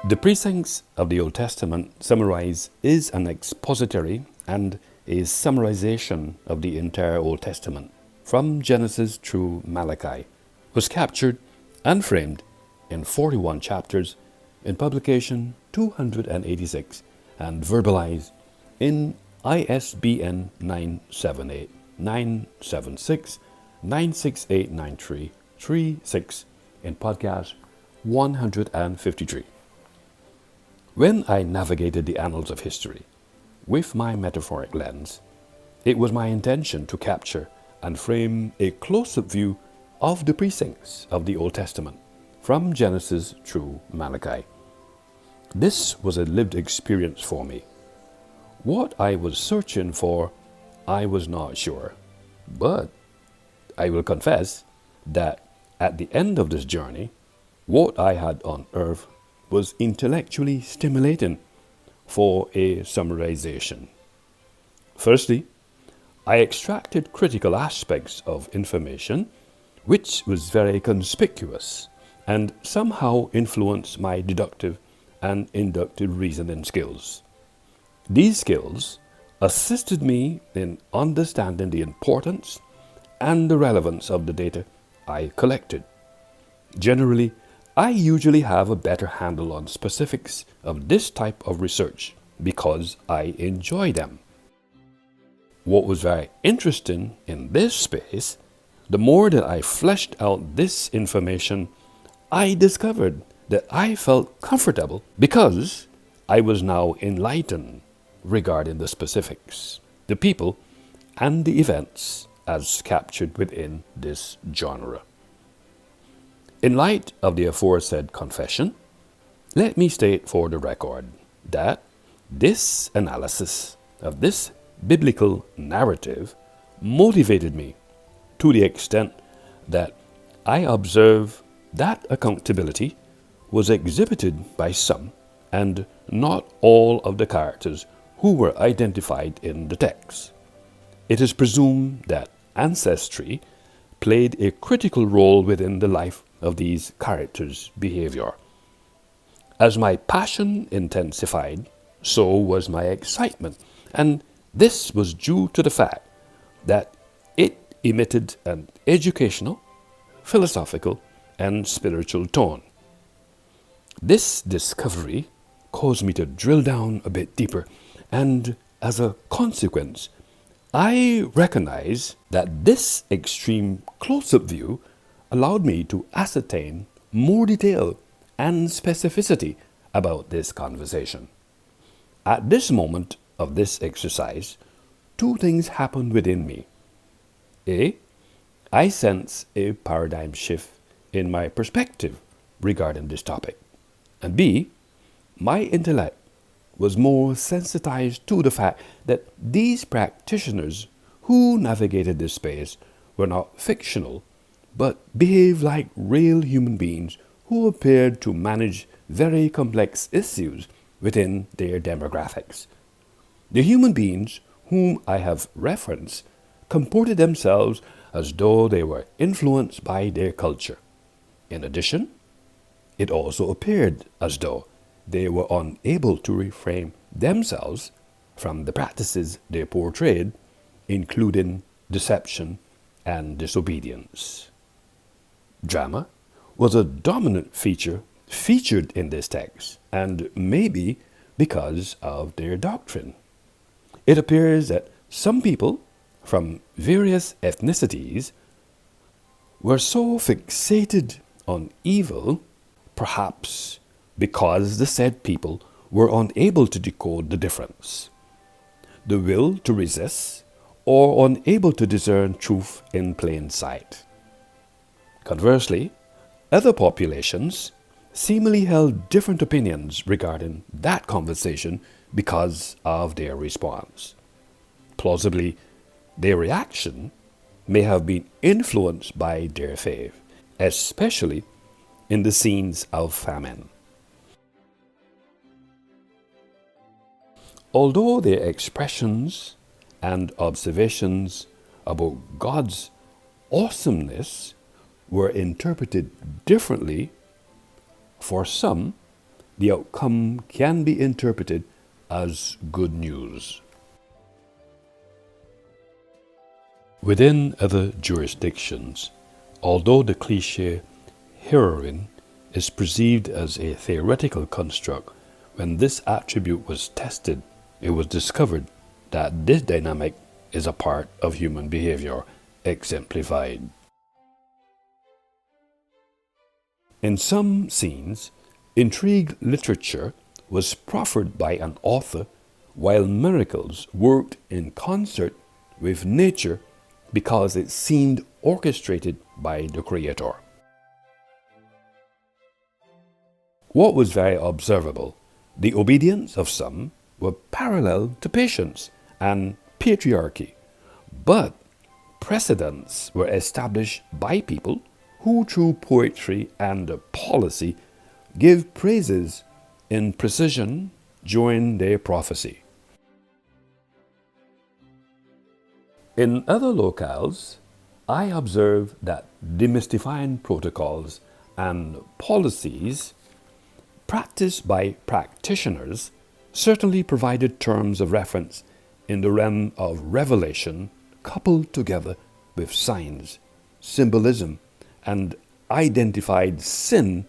The Precincts of the Old Testament summarize is an expository and a summarization of the entire Old Testament, from Genesis through Malachi, was captured and framed in 41 chapters in publication 286 and verbalized in ISBN 978 976 9689336 in podcast 153. When I navigated the annals of history with my metaphoric lens, it was my intention to capture and frame a close-up view of the precincts of the Old Testament, from Genesis through Malachi. This was a lived experience for me. What I was searching for, I was not sure, but I will confess that at the end of this journey, what I had unearthed was intellectually stimulating for a summarization. Firstly, I extracted critical aspects of information which was very conspicuous and somehow influenced my deductive and inductive reasoning skills. These skills assisted me in understanding the importance and the relevance of the data I collected. Generally, I usually have a better handle on specifics of this type of research because I enjoy them. What was very interesting in this space, the more that I fleshed out this information, I discovered that I felt comfortable because I was now enlightened regarding the specifics, the people, and the events as captured within this genre. In light of the aforesaid confession, let me state for the record that this analysis of this biblical narrative motivated me to the extent that I observe that accountability was exhibited by some and not all of the characters who were identified in the text. It is presumed that ancestry played a critical role within the life of these characters' behavior. As my passion intensified, so was my excitement, and this was due to the fact that it emitted an educational, philosophical, and spiritual tone. This discovery caused me to drill down a bit deeper, and as a consequence, I recognize that this extreme close-up view allowed me to ascertain more detail and specificity about this conversation. At this moment of this exercise, two things happened within me. A, I sense a paradigm shift in my perspective regarding this topic. And B, my intellect was more sensitized to the fact that these practitioners who navigated this space were not fictional, but behaved like real human beings who appeared to manage very complex issues within their demographics. The human beings whom I have referenced comported themselves as though they were influenced by their culture. In addition, it also appeared as though they were unable to refrain themselves from the practices they portrayed, including deception and disobedience. Drama was a dominant featured in this text, and maybe because of their doctrine. It appears that some people from various ethnicities were so fixated on evil, perhaps because the said people were unable to decode the difference, the will to resist, or unable to discern truth in plain sight. Conversely, other populations seemingly held different opinions regarding that conversation because of their response. Plausibly, their reaction may have been influenced by their faith, especially in the scenes of famine. Although their expressions and observations about God's awesomeness were interpreted differently, for some, the outcome can be interpreted as good news. Within other jurisdictions, although the cliché heroine is perceived as a theoretical construct, when this attribute was tested, it was discovered that this dynamic is a part of human behavior exemplified. In some scenes, intrigue literature was proffered by an author, while miracles worked in concert with nature because it seemed orchestrated by the Creator. What was very observable, the obedience of some were parallel to patience and patriarchy, but precedents were established by people who through poetry and policy give praises in precision during their prophecy. In other locales, I observe that demystifying protocols and policies practiced by practitioners certainly provided terms of reference in the realm of revelation coupled together with signs, symbolism, and identified sin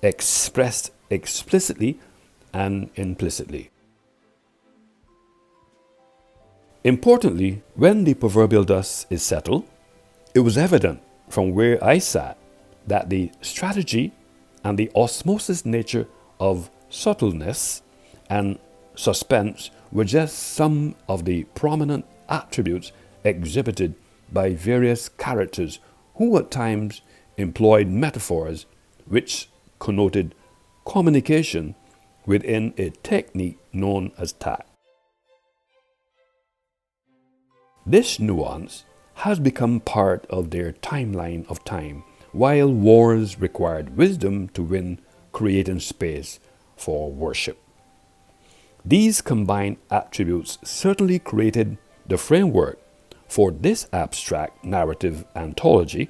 expressed explicitly and implicitly. Importantly, when the proverbial dust is settled, it was evident from where I sat that the strategy and the osmosis nature of subtleness and suspense were just some of the prominent attributes exhibited by various characters who at times employed metaphors which connoted communication within a technique known as tact. This nuance has become part of their timeline of time, while wars required wisdom to win, creating space for worship. These combined attributes certainly created the framework for this abstract narrative anthology,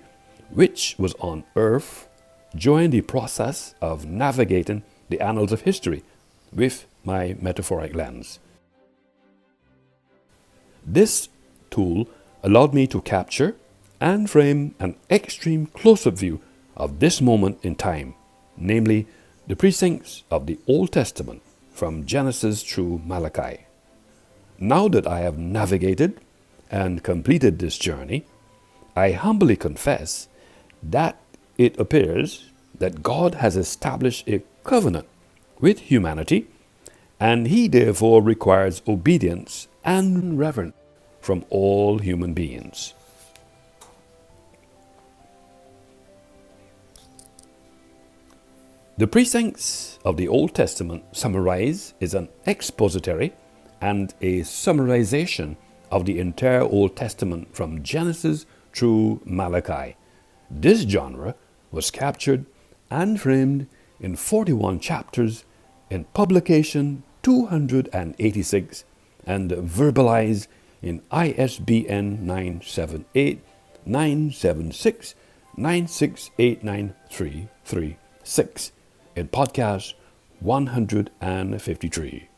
which was on Earth during the process of navigating the annals of history with my metaphoric lens. This tool allowed me to capture and frame an extreme close-up view of this moment in time, namely the precincts of the Old Testament from Genesis through Malachi. Now that I have navigated and completed this journey, I humbly confess that it appears that God has established a covenant with humanity, and He therefore requires obedience and reverence from all human beings. The Precincts of the Old Testament Summarize is an expository and a summarization of the entire Old Testament from Genesis through Malachi. This genre was captured and framed in 41 chapters in publication 286 and verbalized in ISBN 978-976-9689336 in podcast 153.